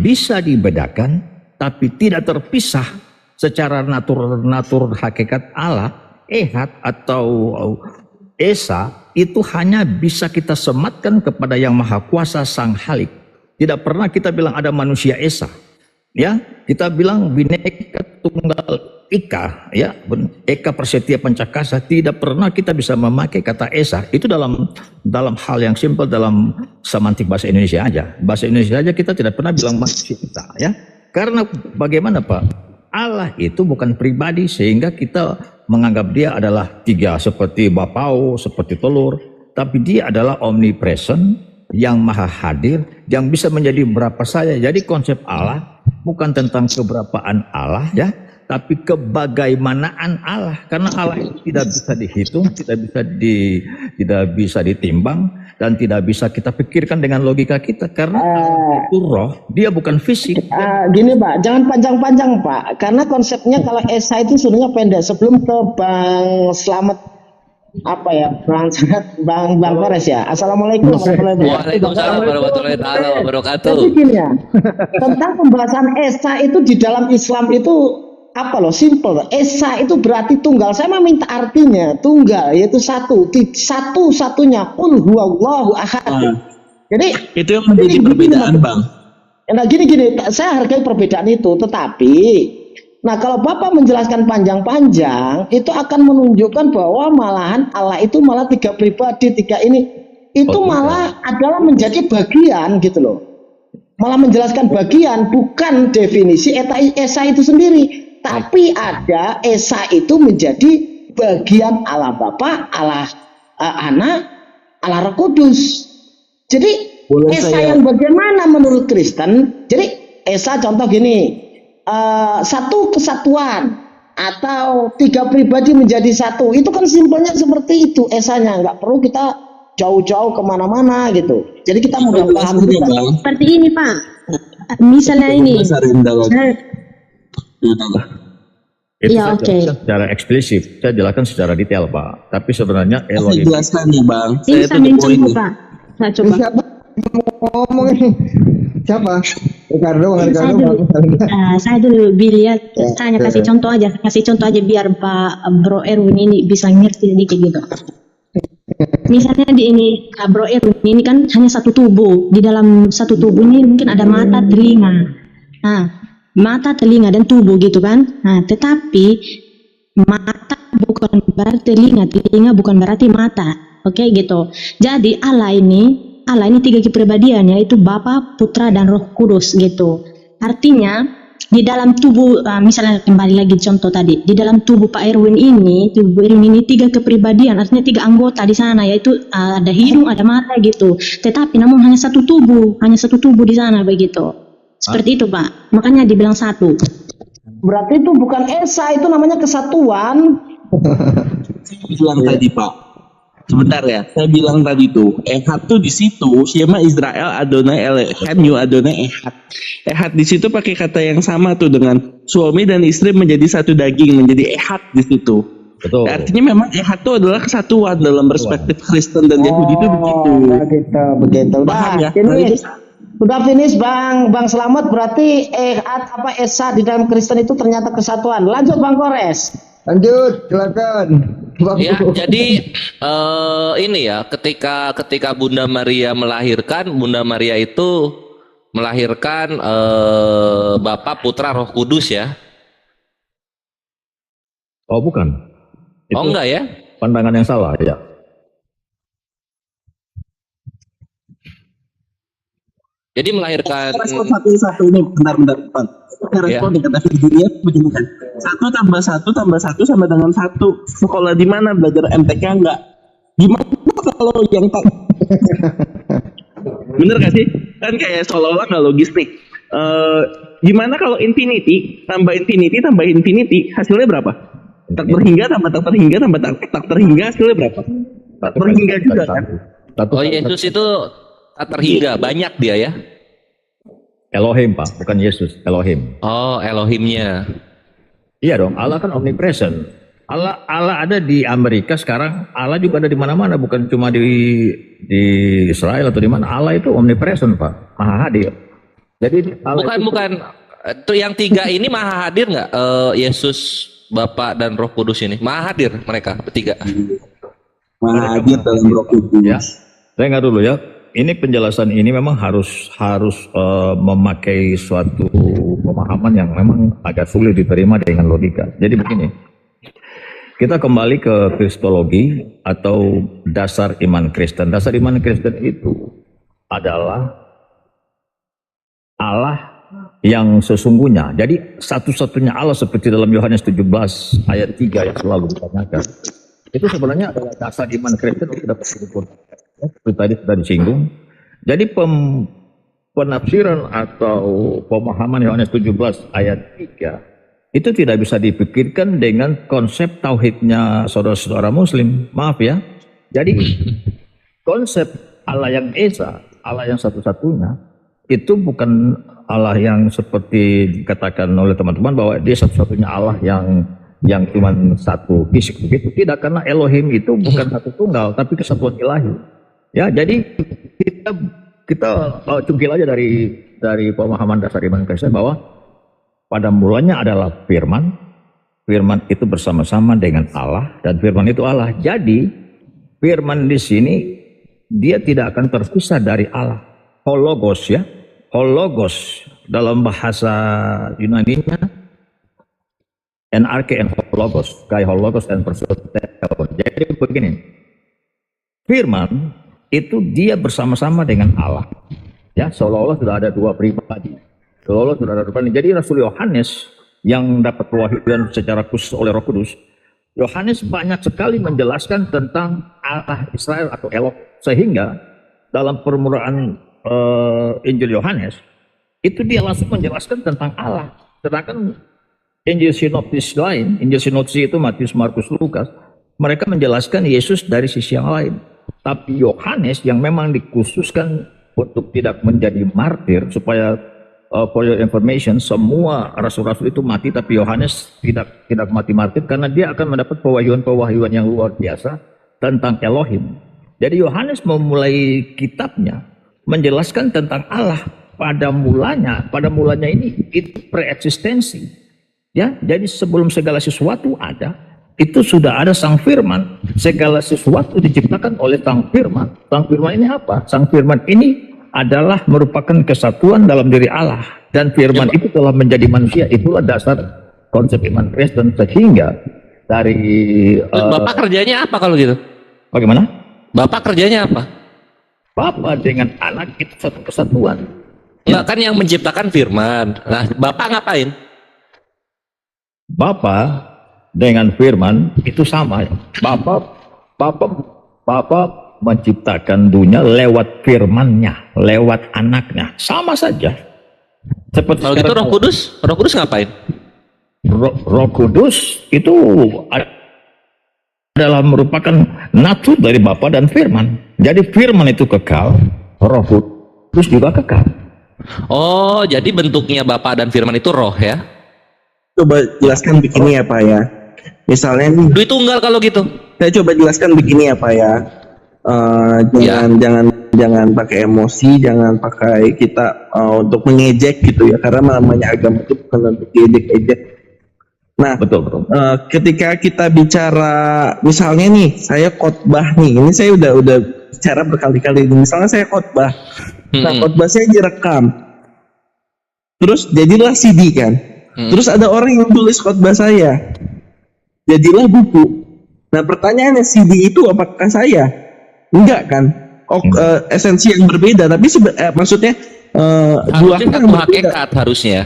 bisa dibedakan, tapi tidak terpisah secara natur hakikat Allah, ehad atau esa, itu hanya bisa kita sematkan kepada yang maha kuasa sang halik. Tidak pernah kita bilang ada manusia esa. Ya, kita bilang bineka tunggal ika, ya, eka persetia pancakasa. Tidak pernah kita bisa memakai kata esa. Itu dalam hal yang simpel, dalam semantik bahasa Indonesia aja. Bahasa Indonesia aja kita tidak pernah bilang manusia esa, ya. Karena bagaimana Pak? Allah itu bukan pribadi sehingga kita menganggap dia adalah tiga seperti bapau, seperti telur, tapi dia adalah omnipresent, yang maha hadir, yang bisa menjadi berapa saja. Jadi konsep Allah bukan tentang keberapaan Allah, ya, tapi kebagaimanaan Allah. Karena Allah itu tidak bisa dihitung, tidak bisa ditimbang, dan tidak bisa kita pikirkan dengan logika kita. Karena itu roh, dia bukan fisik. Gini Pak, jangan panjang-panjang Pak, karena konsepnya kalau Esa itu sebenarnya pendek. Sebelum ke Bang Slamet apa ya, Bang Kores ya. Assalamualaikum warahmatullahi wabarakatuh. Waalaikumsalam warahmatullahi wabarakatuh. Jadi gini ya, tentang pembahasan Esa itu di dalam Islam itu apa loh, simple. Esa itu berarti tunggal. Saya mau minta artinya tunggal, yaitu satu-satunya. Qul huwallahu ahad. Jadi itu yang menjadi perbedaan Bang. Nah gini, saya hargai perbedaan itu, tetapi nah kalau Bapak menjelaskan panjang-panjang, itu akan menunjukkan bahwa malahan Allah itu malah tiga pribadi, tiga ini, itu malah adalah menjadi bagian gitu loh. Malah menjelaskan bagian, bukan definisi Esa itu sendiri. Tapi ada Esa itu menjadi bagian Allah Bapa, Allah Anak, Allah Roh Kudus. Jadi Esa yang bagaimana menurut Kristen? Jadi Esa contoh gini, satu kesatuan atau tiga pribadi menjadi satu, itu kan simpelnya seperti itu esanya, nggak perlu kita jauh-jauh kemana-mana gitu. Jadi kita mudah paham juga. Seperti ini Pak, misalnya ini Itu ya, secara eksplisit, saya jelaskan secara detail Pak. Tapi sebenarnya Saya jelaskan nih Bang. ini saya mencontoh Pak. Saya coba. Siapa ngomong ini? Siapa? Ricardo. Saya dulu lihat, saya kasih contoh aja biar Pak Bro Erwin ini bisa ngerti sedikit gitu. Misalnya di ini Bro Erwin ini kan hanya satu tubuh. Di dalam satu tubuh ini mungkin ada mata, telinga. Nah, mata, telinga dan tubuh gitu kan. Nah, tetapi mata bukan berarti telinga, telinga bukan berarti mata. Oke gitu. Jadi Allah ini tiga kepribadiannya, yaitu Bapa, Putra, dan Roh Kudus gitu. Artinya di dalam tubuh, misalnya kembali lagi contoh tadi, di dalam tubuh Pak Erwin ini, tiga kepribadian, artinya tiga anggota di sana, yaitu ada hidung, ada mata gitu. Tetapi namun hanya satu tubuh di sana begitu. Seperti itu Pak. Makanya dibilang satu. Berarti itu bukan Esa, itu namanya kesatuan. Bilang tadi Pak. Sebentar ya, saya bilang tadi tuh, Ehad tuh di situ, Shema Israel Adonai Elohim Adonai Ehad. Ehad di situ pakai kata yang sama tuh dengan suami dan istri menjadi satu daging, menjadi Ehad di situ. Betul. Artinya memang Ehad itu adalah kesatuan dalam perspektif Kristen dan Yahudi itu begitu. Begitu. Paham ya? Udah finish Bang Slamet, berarti Ehad apa Esa di dalam Kristen itu ternyata kesatuan. Lanjut Bang Kores. Lanjut, silakan. Ya, jadi ini ya, ketika Bunda Maria melahirkan, Bunda Maria itu melahirkan Bapa, Putra, Roh Kudus ya. Oh bukan. Oh enggak ya? Pandangan yang salah ya. Jadi melahirkan Satu ini bentar. Respon di kata Virginia begini kan, 1+1+1 sama dengan 1. Sekolah di mana belajar MTK enggak? Gimana kalau yang tak bener gak sih? Kan kayak seolah-olah nggak logistik. Gimana kalau infinity tambah infinity hasilnya berapa? Tak terhingga tambah tak terhingga tambah tak terhingga hasilnya berapa? Tak terhingga juga kan? Oh Yesus itu tak terhingga, banyak dia ya. Elohim Pak, bukan Yesus, Elohim. Oh Elohimnya. Iya dong, Allah kan omnipresent. Allah ada di Amerika sekarang, Allah juga ada di mana-mana, bukan cuma di Israel atau di mana. Allah itu omnipresent Pak, maha hadir. Jadi Allah Bukan itu bukan. Itu yang tiga ini maha hadir nggak? Yesus, Bapa dan Roh Kudus ini maha hadir mereka bertiga. Maha hadir dalam Roh Kudus. ya. Saya nggak dulu ya. Ini penjelasan ini memang harus memakai suatu pemahaman yang memang agak sulit diterima dengan logika. Jadi begini, kita kembali ke kristologi atau dasar iman Kristen. Dasar iman Kristen itu adalah Allah yang sesungguhnya. Jadi satu-satunya Allah seperti dalam Yohanes 17 ayat 3 yang selalu ditanyakan. Itu sebenarnya adalah dasar iman Kristen itu tidak bersyukur. Seperti tadi sudah disinggung. Jadi penafsiran atau pemahaman Yohanes 17 ayat 3 itu tidak bisa dipikirkan dengan konsep tauhidnya saudara-saudara muslim. Maaf ya. Jadi konsep Allah yang Esa, Allah yang satu-satunya, itu bukan Allah yang seperti dikatakan oleh teman-teman bahwa dia satu-satunya Allah yang cuma satu fisik begitu. Tidak, karena Elohim itu bukan satu tunggal tapi kesatuan ilahi. Ya, jadi kita cungkil aja dari pemahaman dasar iman Kristen bahwa pada mulanya adalah firman. Firman itu bersama-sama dengan Allah dan firman itu Allah. Jadi firman di sini dia tidak akan terpisah dari Allah. Hologos ya. Hologos dalam bahasa Yunani-nya NRK and hologos, kai hologos and persoteo. Jadi begini. Firman itu dia bersama-sama dengan Allah. Ya, seolah-olah sudah ada dua pribadi. Seolah-olah sudah ada dua pribadi. Jadi Rasul Yohanes yang dapat pewahyuan secara khusus oleh Roh Kudus, Yohanes banyak sekali menjelaskan tentang Allah Israel atau Elohim, sehingga dalam permulaan Injil Yohanes itu dia langsung menjelaskan tentang Allah. Sedangkan Injil sinoptis lain, Injil sinoptis itu Matius, Markus, Lukas, mereka menjelaskan Yesus dari sisi yang lain. Tapi Yohanes yang memang dikhususkan untuk tidak menjadi martir, supaya for your information, semua rasul-rasul itu mati, tapi Yohanes tidak mati martir karena dia akan mendapat pewahyuan yang luar biasa tentang Elohim. Jadi Yohanes memulai kitabnya menjelaskan tentang Allah pada mulanya ini itu preeksistensi. Ya, jadi sebelum segala sesuatu ada, itu sudah ada Sang Firman. Segala sesuatu diciptakan oleh Sang Firman. Sang Firman ini apa? Sang Firman ini adalah merupakan kesatuan dalam diri Allah. Dan Firman itu telah menjadi manusia. Itulah dasar konsep iman Kristen. Sehingga dari... Bapak kerjanya apa kalau gitu? Bagaimana? Bapak kerjanya apa? Bapak dengan anak itu satu kesatuan. Enggak, kan yang menciptakan Firman. Nah, Bapak ngapain? Bapak dengan firman itu sama. Bapak menciptakan dunia lewat firman-Nya, lewat anaknya. Sama saja. Seperti kalau gitu Roh Kudus ngapain? Roh Kudus itu adalah merupakan natur dari Bapa dan firman. Jadi firman itu kekal, Roh Kudus juga kekal. Oh, jadi bentuknya Bapa dan firman itu roh ya? Coba jelaskan begini ya Pak ya. Misalnya nih, Duit tunggal kalau gitu. saya coba jelaskan begini ya Pak ya. Jangan pakai emosi, jangan pakai kita untuk mengejek gitu ya, karena namanya agama itu bukan untuk diejek-ejek. Nah, Betul. ketika kita bicara, misalnya nih, saya khotbah nih, ini saya udah bicara berkali-kali. Misalnya saya khotbah, nah khotbah saya direkam, terus jadilah CD kan, terus ada orang yang tulis khotbah saya, jadilah buku. Nah pertanyaannya, CD itu apakah saya? Enggak kan? Esensi yang berbeda, tapi maksudnya dua Harusnya hal satu yang berbeda. hakikat harusnya.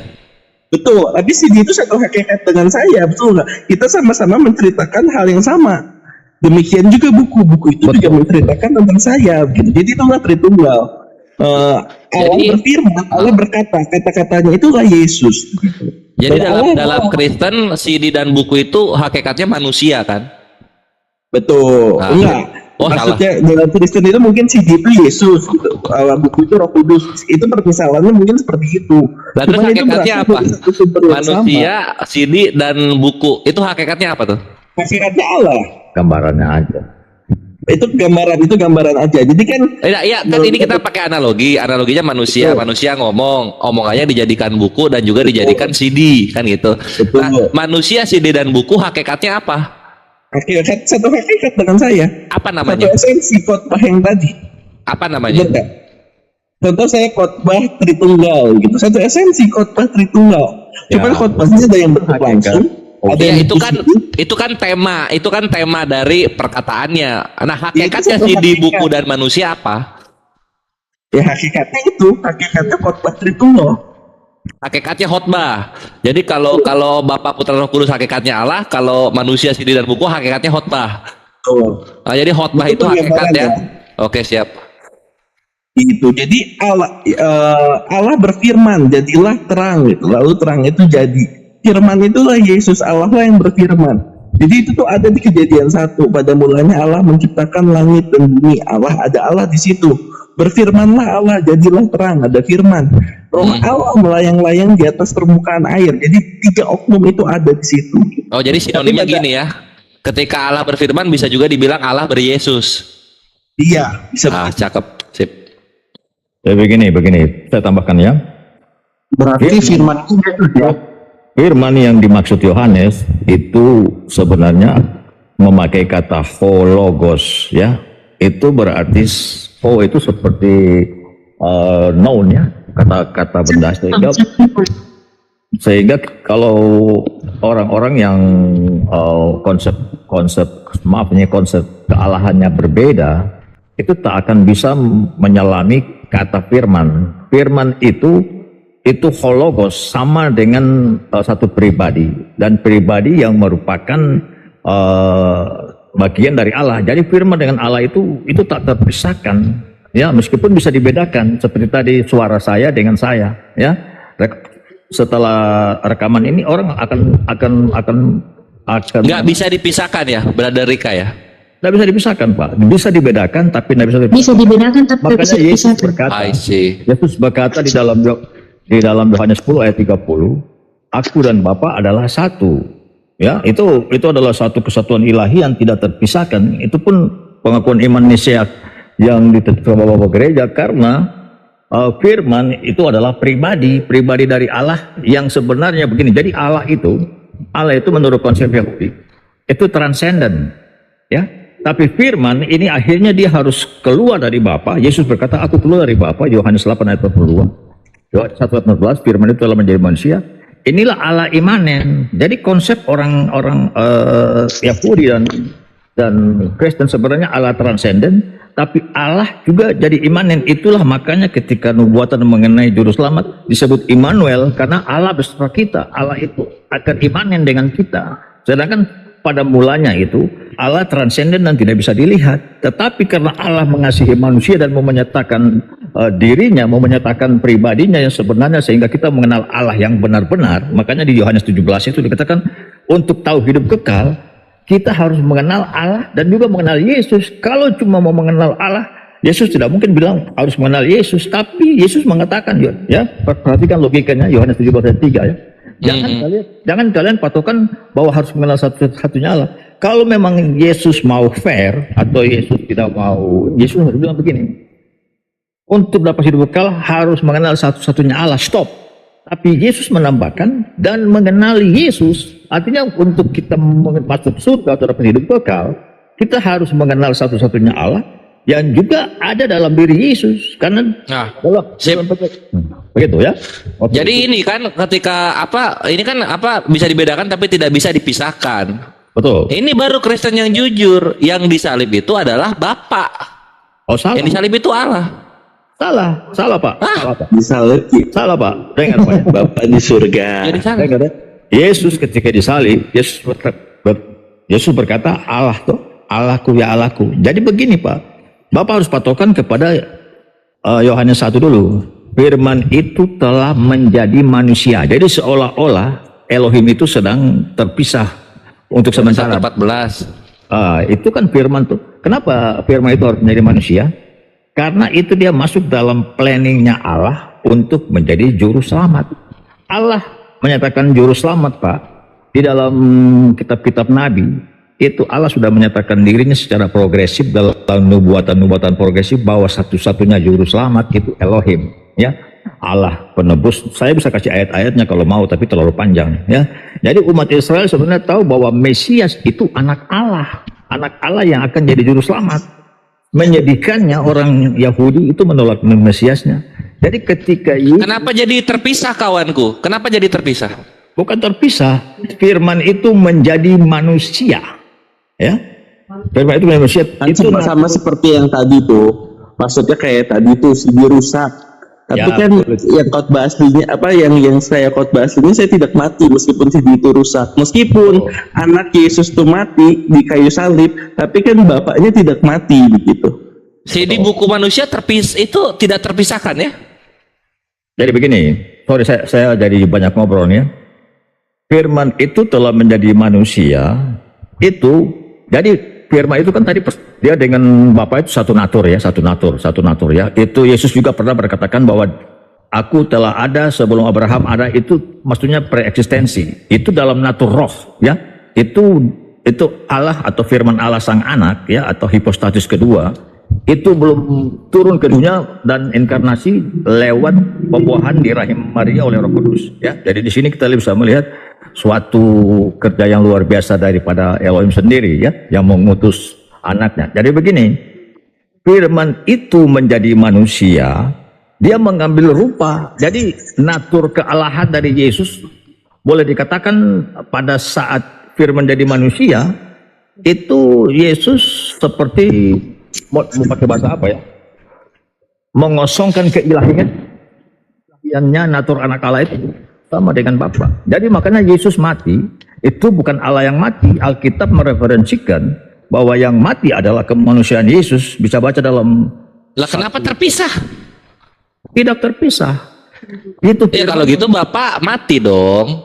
Betul, tapi CD itu satu hakikat dengan saya, betul nggak? Kita sama-sama menceritakan hal yang sama. Demikian juga buku itu juga menceritakan tentang saya, gitu. Jadi itulah Tritunggal. Allah berfirman, Allah berkata, kata-katanya itulah Yesus. Gitu. Jadi Dan dalam Kristen CD dan buku itu hakikatnya manusia kan? Betul, Nah, enggak. oh, Maksudnya dalam Kristen itu mungkin CD itu Yesus, gitu. Buku itu Roh Kudus. Itu permisalannya mungkin seperti itu. Lalu Cuman itu hakikatnya berarti apa? dari satu sumber yang sama. Manusia, CD dan buku itu hakikatnya apa tuh? Hakikatnya Allah. Gambarannya aja. Itu gambaran aja. Jadi kan Iya kan ini kita pakai analoginya manusia ngomong, omongannya dijadikan buku dan juga dijadikan CD kan gitu. Nah, manusia, CD dan buku hakikatnya apa? Satu hakikat dengan saya. Apa namanya? Satu esensi khotbah yang tadi. Apa namanya? Betul. Contoh saya khotbah Tritunggal gitu. Satu esensi khotbah Tritunggal. Cuman khotbahnya ada yang bentuk langsung, ada Ya, yang itu kan tema dari perkataannya. Nah, hakikatnya CD, buku dan manusia apa? Ya hakikatnya khotbah Tritunggal. Hakikatnya khotbah. Jadi kalau Bapa Putra Roh Kudus hakikatnya Allah, kalau manusia, CD dan buku hakikatnya khotbah. Nah, jadi khotbah itu hakikatnya. Oke, siap. Itu jadi Allah berfirman, jadilah terang gitu. Lalu terang itu jadi. Firman itulah Yesus, Allah lah yang berfirman. Jadi itu tuh ada di Kejadian 1. Pada mulanya Allah menciptakan langit dan bumi. Ada Allah di situ. Berfirmanlah Allah, jadilah terang. Ada firman. Roh Allah melayang-layang di atas permukaan air. Jadi 3 oknum itu ada di situ. Oh, jadi sinonimnya gini ya. Ketika Allah berfirman bisa juga dibilang Allah beryesus. Iya, bisa. Cakep. Sip. Begini, saya tambahkan ya. Berarti firman itu Yesus ya. Firman yang dimaksud Yohanes itu sebenarnya memakai kata hologos ya. Itu berarti itu seperti noun ya, kata benda, sehingga kalau orang-orang yang konsep kealahannya berbeda itu tak akan bisa menyelami kata firman. Firman itu hologos sama dengan satu pribadi, dan pribadi yang merupakan bagian dari Allah. Jadi firman dengan Allah itu tak terpisahkan ya, meskipun bisa dibedakan seperti tadi suara saya dengan saya ya. Setelah rekaman ini orang akan nggak bisa dipisahkan ya, Brother Rika ya. Tidak bisa dipisahkan, Pak. Bisa dibedakan, tapi tidak bisa dipisahkan. Bisa dibedakan tapi Makanya bisa Yesus dipisahkan. berkata, I see. Yesus berkata di dalam Yohanes 10 ayat 30, aku dan Bapa adalah satu. Ya, itu adalah satu kesatuan ilahi yang tidak terpisahkan. Itu pun pengakuan iman Nisea yang ditentukan Bapak Gereja, karena firman itu adalah pribadi dari Allah yang sebenarnya begini. Jadi Allah itu menurut konsep Yahudi itu transenden, ya. Tapi firman ini akhirnya dia harus keluar dari Bapa. Yesus berkata, aku keluar dari Bapa, Yohanes 8 ayat 42. 1 ayat 14, firman itu telah menjadi manusia. Inilah Allah imanen. Jadi konsep orang-orang Yahudi dan Kristen sebenarnya Allah transenden, tapi Allah juga jadi imanen. Itulah makanya ketika nubuatan mengenai juru selamat disebut Immanuel, karena Allah beserta kita. Allah itu akan imanen dengan kita. Sedangkan pada mulanya itu Allah transenden dan tidak bisa dilihat, tetapi karena Allah mengasihi manusia dan mau menyatakan dirinya, mau menyatakan pribadinya yang sebenarnya, sehingga kita mengenal Allah yang benar-benar. Makanya di Yohanes 17 itu dikatakan untuk tahu hidup kekal kita harus mengenal Allah dan juga mengenal Yesus. Kalau cuma mau mengenal Allah, Yesus tidak mungkin bilang harus mengenal Yesus, tapi Yesus mengatakan ya, perhatikan logikanya Yohanes 17 ayat 3 ya. Jangan kalian patokan bahwa harus mengenal satu-satunya Allah. Kalau memang Yesus mau fair atau Yesus tidak mau, Yesus harus bilang begini, untuk dapat hidup kekal harus mengenal satu-satunya Allah, stop. Tapi Yesus menambahkan dan mengenali Yesus, artinya untuk kita masuk surga atau dapat hidup kekal, kita harus mengenal satu-satunya Allah yang juga ada dalam diri Yesus, karena begitu ya. Jadi ini kan ketika bisa dibedakan tapi tidak bisa dipisahkan. Betul. Ini baru Kristen yang jujur. Yang disalib itu adalah Bapa. Oh, salah. Yang disalib itu Allah. Salah Pak. Salah Pak. Disalib. Salah Pak. Dengar Pak. Bapak di surga. Jadi salah. Dengar, Yesus ketika disalib, Yesus berkata, Allahku ya Allahku. Jadi begini Pak. Bapak harus patokan kepada Yohanes 1 dulu. Firman itu telah menjadi manusia. Jadi seolah-olah Elohim itu sedang terpisah untuk sementara. 14. Itu kan firman tuh. Kenapa firman itu harus menjadi manusia? Karena itu dia masuk dalam planningnya Allah untuk menjadi juru selamat. Allah menyatakan juru selamat Pak di dalam kitab-kitab Nabi. itu Allah sudah menyatakan dirinya secara progresif dalam nubuatan-nubuatan progresif bahwa satu-satunya juru selamat itu Elohim, ya, Allah penebus. Saya bisa kasih ayat-ayatnya kalau mau, tapi terlalu panjang, ya. Jadi umat Israel sebenarnya tahu bahwa Mesias itu anak Allah yang akan jadi juru selamat. Menyedihkannya orang Yahudi itu menolak Mesiasnya. Jadi ketika Kenapa jadi terpisah kawanku? Kenapa jadi terpisah? bukan terpisah, firman itu menjadi manusia. Ya, firman itu manusia. Kan Itu sama seperti yang tadi tuh. Maksudnya kayak tadi tuh si rusak. Tapi Ya, kan betul. yang khotbah aslinya apa yang saya khotbah aslinya saya tidak mati meskipun si itu rusak. Meskipun anak Yesus tuh mati di kayu salib, tapi kan bapaknya tidak mati begitu. Di buku manusia itu tidak terpisahkan ya? Jadi begini, sorry saya jadi banyak ngobrol nih ya. Firman itu telah menjadi manusia. Itu jadi firman itu kan tadi dia dengan Bapa itu satu natur ya. Itu Yesus juga pernah berkatakan bahwa aku telah ada sebelum Abraham ada, itu maksudnya preeksistensi. Itu dalam natur roh ya. Itu Allah atau firman Allah sang anak ya, atau hipostasis kedua. Itu belum turun ke dunia dan inkarnasi lewat pembuahan di rahim Maria oleh Roh Kudus ya. Jadi di sini kita bisa melihat suatu kerja yang luar biasa daripada Elohim sendiri ya, yang mengutus anaknya. Jadi begini, firman itu menjadi manusia, dia mengambil rupa. Jadi natur kealahan dari Yesus boleh dikatakan pada saat firman jadi manusia itu Yesus seperti mau pakai bahasa apa ya, mengosongkan keilahiannya, natur anak Allah itu sama dengan Bapa. Jadi makanya Yesus mati itu bukan Allah yang mati. Alkitab mereferensikan bahwa yang mati adalah kemanusiaan Yesus. Bisa baca dalam. Lah kenapa terpisah? Tidak terpisah. Itu Ya kalau gitu Bapak mati dong.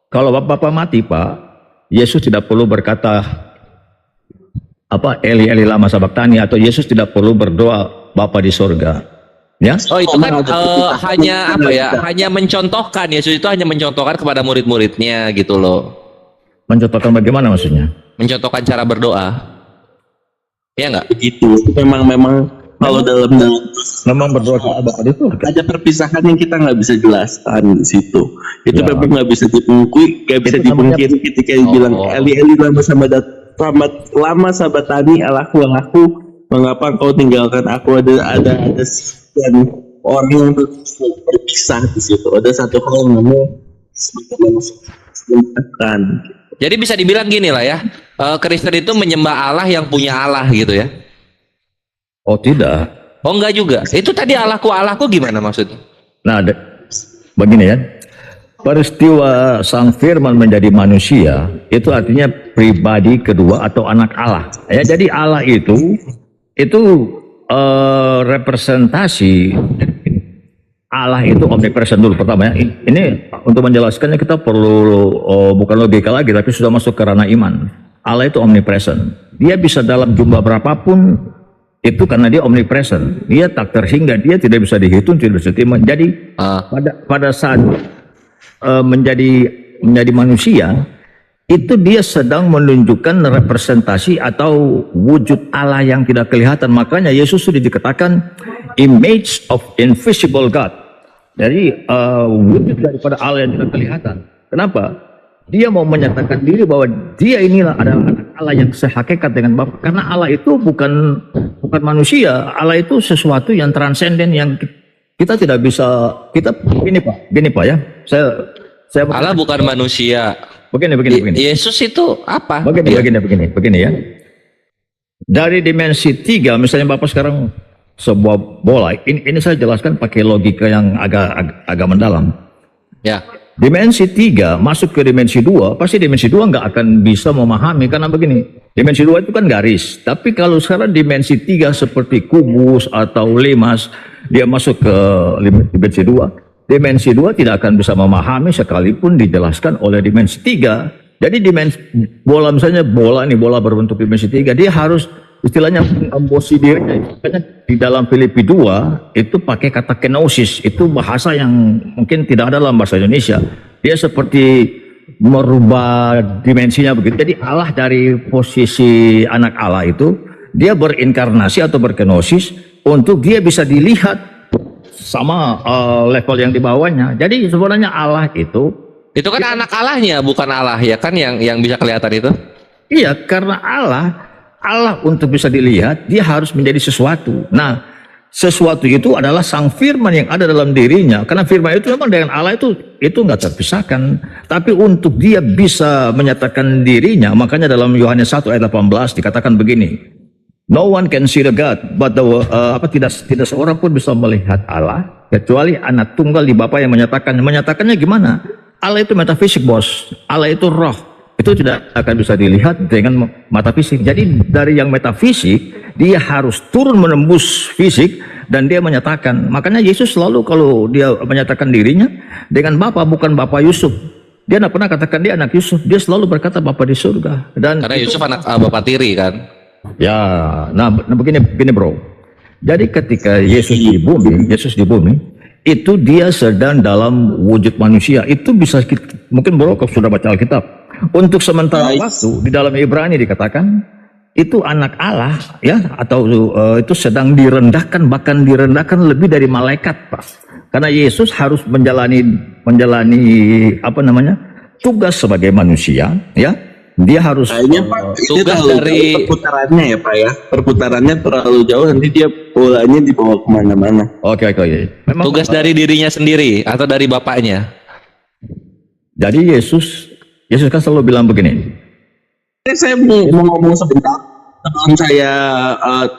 kalau Bapak mati, Pak, Yesus tidak perlu berkata apa Eli Eli lama sabaktani, atau Yesus tidak perlu berdoa Bapa di sorga. Ya, Oh itu kan hanya apa ya? Hanya mencontohkan, Yesus itu hanya mencontohkan kepada murid-muridnya gitu loh. mencontohkan bagaimana maksudnya? Mencontohkan cara berdoa. Ya enggak? Begitu. Memang kalau dalam Memang berdoa kepada Bapa di sorga. ada perpisahan yang kita nggak bisa jelaskan di situ. Itu Ya. memang nggak bisa dipungkiri, nggak bisa Itu namanya- dipungkiri ketika dibilang Eli Eli lama sabatani Allahku mengapa engkau tinggalkan aku. Ada sekian orang yang berpisah di situ. Ada satu hal yang namanya kan. Jadi bisa dibilang gini lah ya. Kristen itu menyembah Allah yang punya Allah gitu ya. Oh tidak. Oh enggak juga. Itu tadi Allahku gimana maksudnya? Nah, begini ya. Peristiwa sang firman menjadi manusia itu artinya pribadi kedua atau anak Allah. Ya, jadi Allah itu representasi Allah itu omnipresent dulu pertama ya. Ini untuk menjelaskannya kita perlu bukan logika lagi, tapi sudah masuk ke ranah iman. Allah itu omnipresent. Dia bisa dalam jumlah berapapun, itu karena dia omnipresent. Dia tak terhingga, dia tidak bisa dihitung, tidak bisa diterima. Jadi pada saat menjadi manusia, itu dia sedang menunjukkan representasi atau wujud Allah yang tidak kelihatan. Makanya Yesus sudah dikatakan image of invisible God. Jadi wujud daripada Allah yang tidak kelihatan. Kenapa? Dia mau menyatakan diri bahwa dia inilah adalah anak Allah yang sehakikat dengan Bapa. Karena Allah itu bukan manusia. Allah itu sesuatu yang transenden, yang kita tidak bisa, kita gini Pak ya. Saya Allah bukan manusia. Begini. Yesus itu apa? Begini ya. Dari dimensi 3, misalnya Bapak sekarang sebuah bola. Ini saya jelaskan pakai logika yang agak mendalam. Ya. Dimensi 3 masuk ke dimensi 2, pasti dimensi 2 nggak akan bisa memahami, karena begini. Dimensi 2 itu kan garis. Tapi kalau sekarang dimensi 3 seperti kubus atau limas, dia masuk ke dimensi 2. Dimensi 2 tidak akan bisa memahami sekalipun dijelaskan oleh dimensi 3. Jadi dimensi bola, misalnya bola berbentuk dimensi 3, dia harus istilahnya mengembosi dirinya. Makanya di dalam Filipi 2 itu pakai kata kenosis, itu bahasa yang mungkin tidak ada dalam bahasa Indonesia. Dia seperti merubah dimensinya begitu. Jadi Allah dari posisi anak Allah itu dia berinkarnasi atau berkenosis untuk dia bisa dilihat sama level yang di bawahnya. Jadi sebenarnya Allah itu kan anak Allahnya, bukan Allah ya kan yang bisa kelihatan itu. iya, karena Allah untuk bisa dilihat dia harus menjadi sesuatu. Nah, sesuatu itu adalah sang firman yang ada dalam dirinya. Karena firman itu memang dengan Allah itu nggak terpisahkan. Tapi untuk dia bisa menyatakan dirinya, makanya dalam Yohanes 1 ayat 18 dikatakan begini. No one can see the God, but tidak seorang pun bisa melihat Allah kecuali anak tunggal di Bapa yang menyatakannya. Menyatakannya gimana? Allah itu metafisik, bos. Allah itu roh. Itu tidak akan bisa dilihat dengan mata fisik. Jadi dari yang metafisik dia harus turun menembus fisik dan dia menyatakan. Makanya Yesus selalu kalau dia menyatakan dirinya dengan Bapa, bukan Bapa Yusuf. Dia tidak pernah katakan dia anak Yusuf. Dia selalu berkata Bapa di surga. Dan karena Yusuf anak Bapak tiri kan. Ya, nah begini bro. Jadi ketika Yesus di bumi, itu dia sedang dalam wujud manusia. Itu bisa mungkin bro sudah baca Alkitab. Untuk sementara waktu di dalam Ibrani dikatakan itu anak Allah ya, atau itu sedang direndahkan, bahkan direndahkan lebih dari malaikat, Pak. Karena Yesus harus menjalani tugas sebagai manusia ya. Dia harus kayaknya Pak, tugas dari perputarannya ya Pak ya. Perputarannya terlalu jauh, nanti dia bolanya dibawa kemana-mana. Oke. Memang tugas dari dirinya sendiri atau dari bapaknya. Jadi Yesus kan selalu bilang begini. Saya mau ngomong sebentar sebelum saya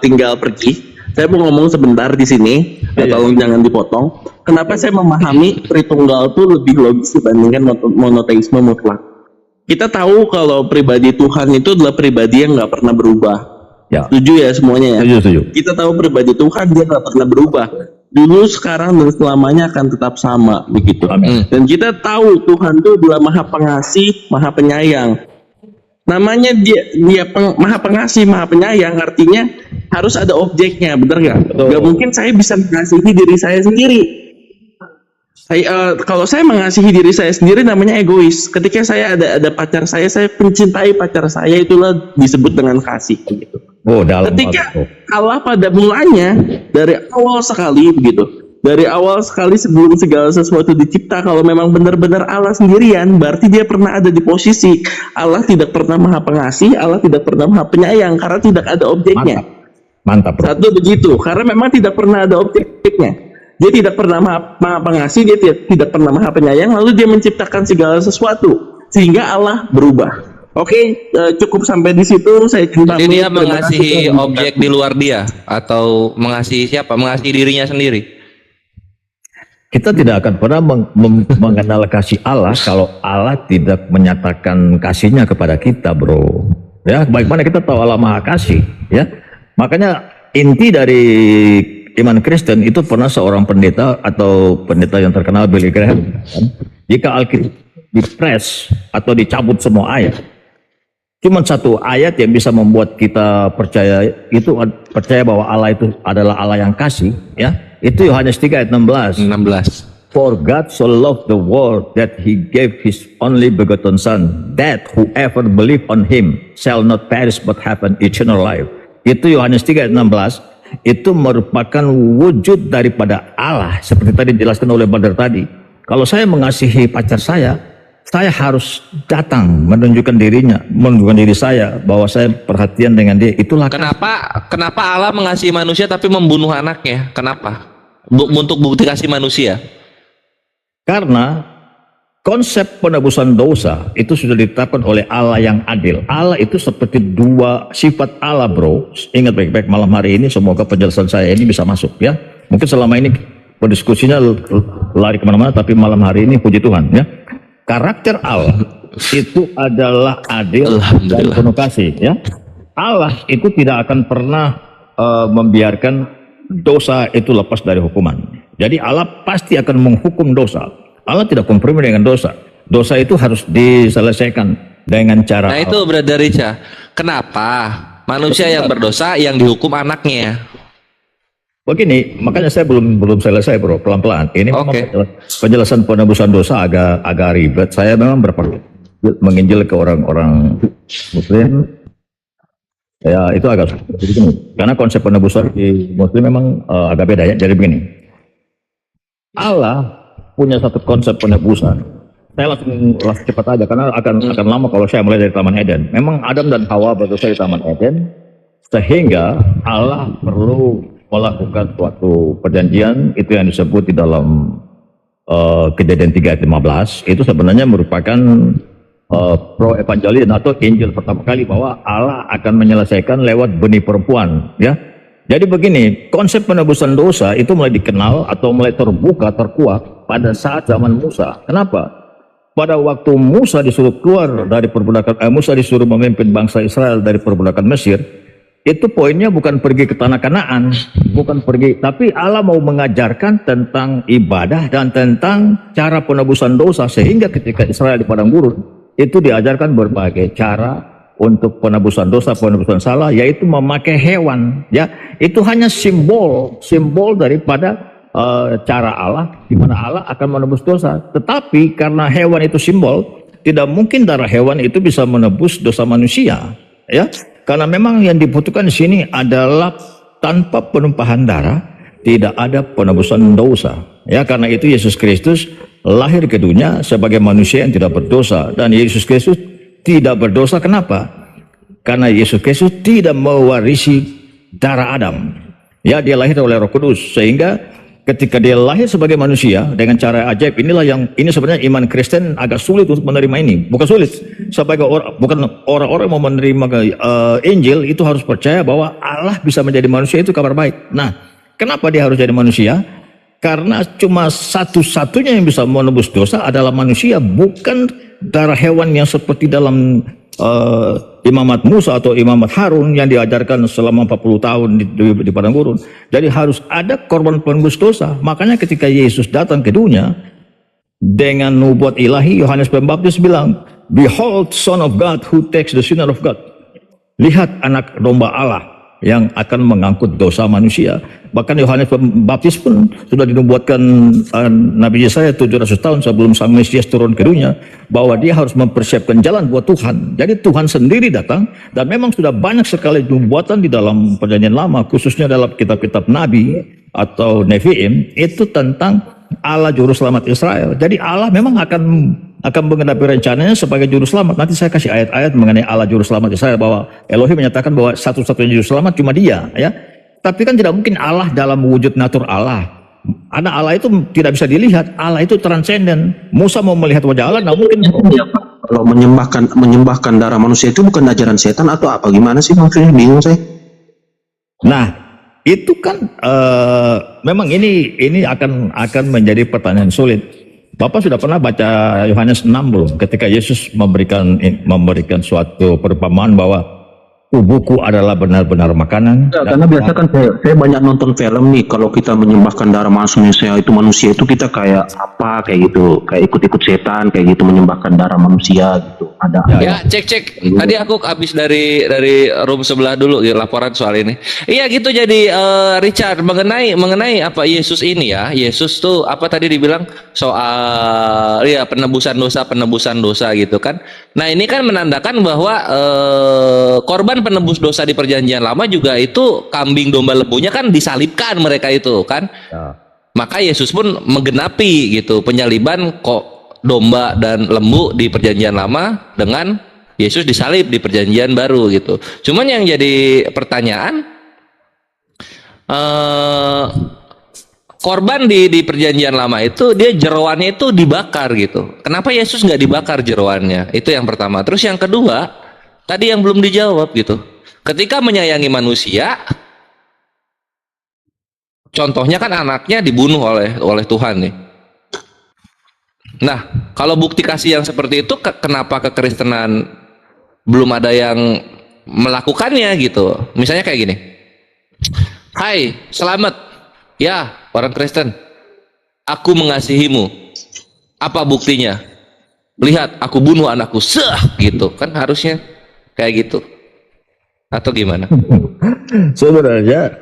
tinggal pergi. Saya mau ngomong sebentar di sini. Tolong jangan dipotong. Kenapa saya memahami Tritunggal itu lebih logis dibandingkan monoteisme mutlak? Kita tahu kalau pribadi Tuhan itu adalah pribadi yang nggak pernah berubah. Ya. Setuju ya semuanya ya? Setuju. Kita tahu pribadi Tuhan dia nggak pernah berubah. Dulu, sekarang, dan selamanya akan tetap sama begitu. Amin. Dan kita tahu Tuhan itu adalah Maha Pengasih, Maha Penyayang. Namanya dia Maha Pengasih, Maha Penyayang, artinya harus ada objeknya, benar nggak? Nggak mungkin saya bisa mengasihi diri saya sendiri. Kalau saya mengasihi diri saya sendiri namanya egois. Ketika saya ada pacar saya mencintai pacar saya, itulah disebut dengan kasih begitu. Oh, ketika Allah pada mulanya dari awal sekali begitu. Dari awal sekali sebelum segala sesuatu dicipta, kalau memang benar-benar Allah sendirian, berarti dia pernah ada di posisi Allah tidak pernah Maha Pengasih, Allah tidak pernah Maha Penyayang karena tidak ada objeknya. Mantap. Satu begitu, karena memang tidak pernah ada objeknya. Dia tidak pernah maha pengasih, dia tidak pernah maha penyayang, lalu dia menciptakan segala sesuatu sehingga Allah berubah. Oke, cukup sampai di situ. Saya jadi dia mengasihi objek di luar dia atau mengasihi siapa? Mengasihi dirinya sendiri. Kita tidak akan pernah mengenal kasih Allah kalau Allah tidak menyatakan kasihnya kepada kita, bro. Ya, bagaimana kita tahu Allah Maha Kasih? Ya, makanya inti dari iman Kristen itu pernah seorang pendeta atau pendeta yang terkenal, Billy Graham, kan? Jika Alkitab dipres atau dicabut semua ayat, cuma satu ayat yang bisa membuat kita percaya bahwa Allah itu adalah Allah yang kasih, ya. Itu Yohanes 3 ayat 16. For God so loved the world that he gave his only begotten son, that whoever believe on him shall not perish but have an eternal life. Itu Yohanes 3 ayat 16. Itu merupakan wujud daripada Allah, seperti tadi dijelaskan oleh Badar tadi. Kalau saya mengasihi pacar saya harus datang menunjukkan diri saya bahwa saya perhatian dengan dia. Itulah kenapa Allah mengasihi manusia tapi membunuh anaknya? Kenapa? Untuk bukti kasih manusia. Karena konsep penebusan dosa itu sudah ditetapkan oleh Allah yang adil. Allah itu seperti dua sifat Allah, bro. Ingat baik-baik malam hari ini, semoga penjelasan saya ini bisa masuk ya. Mungkin selama ini berdiskusinya lari kemana-mana, tapi malam hari ini puji Tuhan ya. Karakter Allah itu adalah adil dan penuh kasih ya. Allah itu tidak akan pernah membiarkan dosa itu lepas dari hukuman. Jadi Allah pasti akan menghukum dosa. Allah tidak kompromi dengan dosa. Dosa itu harus diselesaikan dengan cara. Nah itu Brother Richa, kenapa manusia yang berdosa yang dihukum anaknya? Begini, makanya saya belum selesai, bro, pelan-pelan. Ini memang penjelasan penebusan dosa agak ribet. Saya memang menginjil ke orang-orang Muslim, ya itu agak sulit. Jadi begini, karena konsep penebusan di Muslim memang agak beda ya. Jadi begini, Allah punya satu konsep penebusan. Saya langsung cepat aja karena akan lama kalau saya mulai dari Taman Eden. Memang Adam dan Hawa berdosa di Taman Eden, sehingga Allah perlu melakukan suatu perjanjian, itu yang disebut di dalam Kejadian 3 ayat 15. Itu sebenarnya merupakan pro evangelion atau Injil pertama kali bahwa Allah akan menyelesaikan lewat benih perempuan, ya. Jadi begini, konsep penebusan dosa itu mulai dikenal atau mulai terbuka, terkuak pada saat zaman Musa. Kenapa? Pada waktu Musa disuruh keluar dari perbudakan, Musa disuruh memimpin bangsa Israel dari perbudakan Mesir, itu poinnya bukan pergi ke tanah Kanaan, bukan pergi, tapi Allah mau mengajarkan tentang ibadah dan tentang cara penebusan dosa, sehingga ketika Israel di padang gurun itu diajarkan berbagai cara untuk penebusan dosa, penebusan salah, yaitu memakai hewan. Ya, itu hanya simbol daripada cara Allah, di mana Allah akan menebus dosa. Tetapi karena hewan itu simbol, tidak mungkin darah hewan itu bisa menebus dosa manusia. Ya, karena memang yang dibutuhkan di sini adalah tanpa penumpahan darah tidak ada penebusan dosa. Ya, karena itu Yesus Kristus lahir ke dunia sebagai manusia yang tidak berdosa, dan Yesus Kristus tidak berdosa. Kenapa? Karena Yesus Kristus tidak mewarisi darah Adam. Ya, dia lahir oleh Roh Kudus, sehingga ketika dia lahir sebagai manusia dengan cara ajaib, ini sebenarnya iman Kristen agak sulit untuk menerima ini. Bukan sulit, sebagai orang-orang yang mau menerima Injil itu harus percaya bahwa Allah bisa menjadi manusia, itu kabar baik. Nah, kenapa dia harus jadi manusia? Karena cuma satu-satunya yang bisa menebus dosa adalah manusia, bukan darah hewan yang seperti dalam imamat Musa atau imamat Harun yang diajarkan selama 40 tahun di padang gurun. Jadi harus ada korban penebus dosa. Makanya ketika Yesus datang ke dunia dengan nubuat ilahi, Yohanes Pembaptis bilang, "Behold, Son of God who takes the sinner of God." Lihat anak domba Allah yang akan mengangkut dosa manusia. Bahkan Yohanes Pembaptis pun sudah dinubuatkan Nabi Yesaya 700 tahun sebelum Sang Mesias turun ke dunia, bahwa dia harus mempersiapkan jalan buat Tuhan. Jadi Tuhan sendiri datang, dan memang sudah banyak sekali nubuatan di dalam perjanjian lama, khususnya dalam kitab-kitab Nabi atau Nevi'im, itu tentang Allah Juru Selamat Israel. Jadi Allah memang akan menggenapi rencananya sebagai Juru Selamat. Nanti saya kasih ayat-ayat mengenai Allah Juru Selamat Israel, bahwa Elohim menyatakan bahwa satu-satunya Juru Selamat cuma Dia, ya. Tapi kan tidak mungkin Allah dalam wujud natur Allah. Karena Allah itu tidak bisa dilihat, Allah itu transenden. Musa mau melihat wajah Allah, nah mungkin. Ya, Pak. Kalau menyembahkan darah manusia itu bukan ajaran setan atau apa? Gimana sih maksudnya? Bingung saya. Nah, itu kan memang ini akan menjadi pertanyaan sulit. Bapak sudah pernah baca Yohanes 6 belum? Ketika Yesus memberikan suatu perumpamaan bahwa tubuhku adalah benar-benar makanan. Ya, karena biasa kan saya banyak nonton film nih, kalau kita menyembahkan darah manusia itu kita kayak apa, kayak gitu, kayak ikut-ikut setan kayak gitu, menyembahkan darah manusia gitu. Ada. Ya, cek. Tadi aku habis dari room sebelah dulu ya, laporan soal ini. Iya gitu. Jadi Richard, mengenai apa Yesus ini ya. Yesus tuh apa tadi dibilang soal ya penebusan dosa gitu kan. Nah, ini kan menandakan bahwa korban penebus dosa di perjanjian lama juga itu kambing domba lembunya kan disalibkan mereka itu kan. Ya. Maka Yesus pun menggenapi gitu penyaliban domba dan lembu di perjanjian lama dengan Yesus disalib di perjanjian baru gitu. Cuman yang jadi pertanyaan, korban di perjanjian lama itu dia jeroannya itu dibakar gitu. Kenapa Yesus nggak dibakar jeroannya? Itu yang pertama. Terus yang kedua, tadi yang belum dijawab gitu. Ketika menyayangi manusia, contohnya kan anaknya dibunuh oleh Tuhan nih. Nah, kalau bukti kasih yang seperti itu, kenapa kekristenan belum ada yang melakukannya gitu? Misalnya kayak gini, "Hai, selamat, ya orang Kristen, aku mengasihimu. Apa buktinya? Lihat, aku bunuh anakku." Gitu kan harusnya kayak gitu. Atau gimana? Sebenarnya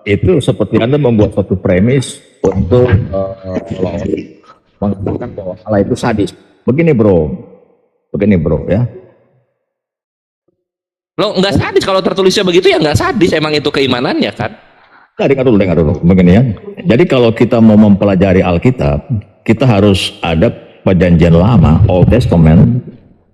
itu seperti Anda membuat suatu premis untuk mengatakan bahwa Allah itu sadis. Begini bro, begini bro ya. Lo nggak sadis kalau tertulisnya begitu, ya nggak sadis, emang itu keimanannya kan. Dengar dulu, begini ya. Jadi kalau kita mau mempelajari Alkitab, kita harus ada perjanjian lama, Old Testament,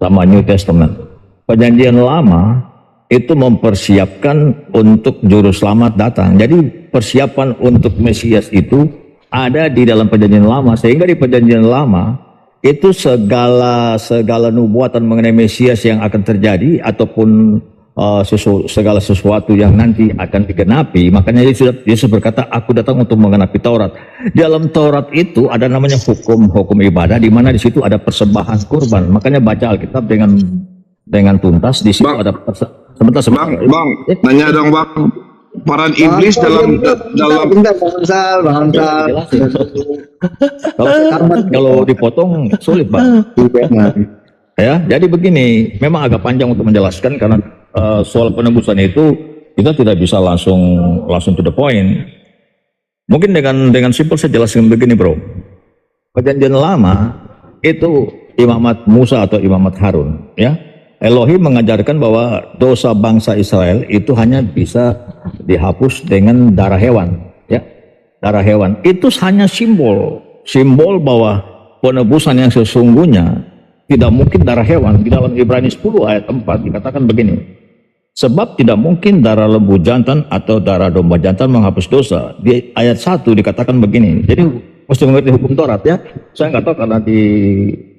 sama New Testament. Perjanjian lama itu mempersiapkan untuk juru selamat datang. Jadi persiapan untuk Mesias itu ada di dalam perjanjian lama, sehingga di perjanjian lama itu segala nubuatan mengenai Mesias yang akan terjadi ataupun segala sesuatu yang nanti akan digenapi. Makanya Yesus berkata, aku datang untuk menggenapi Taurat. Di dalam Taurat itu ada namanya hukum ibadah, di mana di situ ada persembahan kurban. Makanya baca Alkitab dengan tuntas. Di situ ada sebentar. Bang, nanya dong bang, peran iblis dalam kalau dipotong sulit bang. Ya, jadi begini, memang agak panjang untuk menjelaskan karena soal penebusan itu kita tidak bisa langsung to the point. Mungkin dengan simpel saya jelaskan begini bro. Perjanjian lama itu imamat Musa atau imamat Harun, ya. Elohim mengajarkan bahwa dosa bangsa Israel itu hanya bisa dihapus dengan darah hewan, ya. Darah hewan itu hanya simbol bahwa penebusan yang sesungguhnya tidak mungkin darah hewan. Di dalam Ibrani 10 ayat 4 dikatakan begini, sebab tidak mungkin darah lembu jantan atau darah domba jantan menghapus dosa. Di ayat 1 dikatakan begini. Jadi mesti mengerti hukum Taurat ya. Saya nggak tahu karena di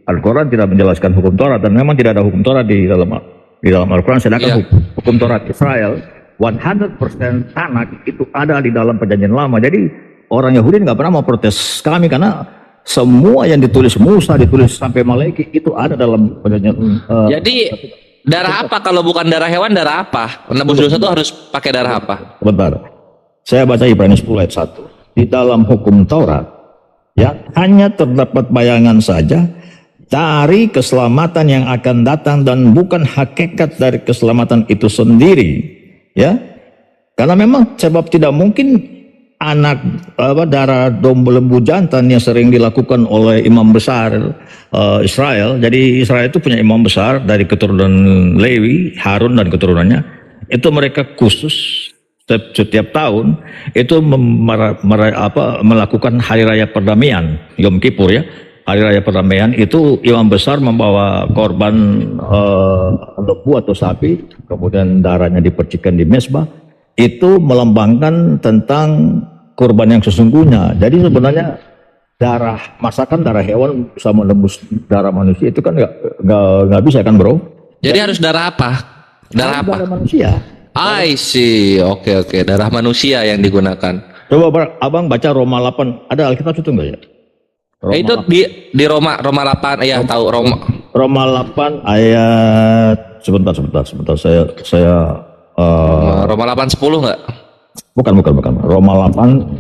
Al-Quran tidak menjelaskan hukum Taurat, dan memang tidak ada hukum Taurat di dalam Al-Quran. Sedangkan hukum Taurat Israel 100% tanah itu ada di dalam perjanjian lama. Jadi orang Yahudi nggak pernah mau protes kami karena semua yang ditulis Musa, ditulis sampai Maleki itu ada dalam perjanjian. Jadi darah apa kalau bukan darah hewan? Darah apa? Menebus dosa itu harus pakai darah apa? Sebentar, saya baca Ibrani 10 ayat 1. Di dalam hukum Taurat ya hanya terdapat bayangan saja dari keselamatan yang akan datang dan bukan hakikat dari keselamatan itu sendiri, ya. Karena memang sebab tidak mungkin darah domba lembu jantan yang sering dilakukan oleh imam besar Israel. Jadi Israel itu punya imam besar dari keturunan Lewi, Harun dan keturunannya. Itu mereka khusus setiap tahun itu melakukan hari raya perdamaian, Yom Kippur ya. Hari raya perdamaian itu imam besar membawa korban lembu atau sapi, kemudian darahnya dipercikan di mezbah. Itu melambangkan tentang kurban yang sesungguhnya. Jadi sebenarnya masakan darah hewan bisa menembus darah manusia itu kan nggak bisa kan bro? Jadi harus darah apa? Darah apa? Darah manusia. I see. Oke. Darah manusia yang digunakan. Coba abang baca Roma 8. Ada Alkitab itu enggak ya? Itu di Roma 8 ya, tahu Roma 8 ayat sebentar saya Roma 8:10 enggak? Bukan. Roma 8